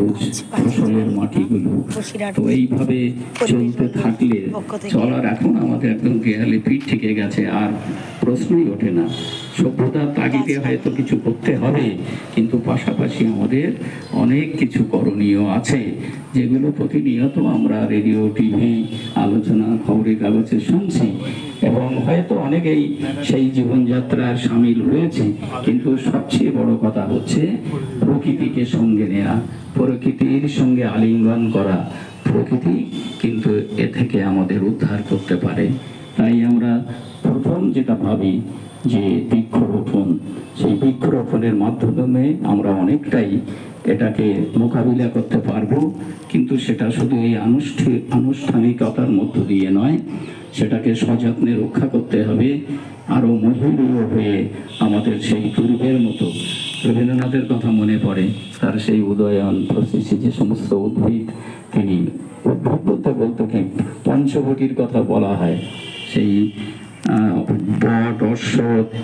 সবুজ ফসলের মাটিগুলো। তো এইভাবে চলতে থাকলে চলার এখন আমাদের একদম দেয়ালে পিঠ থেকে গেছে, আর প্রশ্নই ওঠে না। সভ্যতার তাগিদে হয়তো কিছু করতে হবে, কিন্তু পাশাপাশি আমাদের অনেক কিছু করণীয় আছে, যেগুলো প্রতিনিয়ত আমরা রেডিও, টিভি, আলোচনা, খবরের কাগজে শুনছি, এবং হয়তো অনেকেই সেই জীবনযাত্রার সামিল হয়েছে। কিন্তু সবচেয়ে বড় কথা হচ্ছে প্রকৃতিকে সঙ্গে নেয়া, প্রকৃতির সঙ্গে আলিঙ্গন করা। প্রকৃতি কিন্তু এ থেকে আমাদের উদ্ধার করতে পারে। তাই আমরা প্রথম যেটা ভাবি যে বৃক্ষরোপণ, সেই বৃক্ষরোপণের মাধ্যমে আমরা অনেকটাই এটাকে মোকাবিলা করতে পারবো। কিন্তু সেটা শুধু এই আনুষ্ঠানিকতার মধ্য দিয়ে নয়, সেটাকে সযত্নে রক্ষা করতে হবে। আরো মহিলীয় হয়ে আমাদের সেই পূর্বের মতো রবীন্দ্রনাথের কথা মনে পড়ে, তার সেই উদয়ন, প্রসিসি, যে সমস্ত উদ্ভিদ, তিনি উদ্ভিদ বলতে বলতে কি পঞ্চবটির কথা বলা হয়, সেই বট, অশ্বত্থ,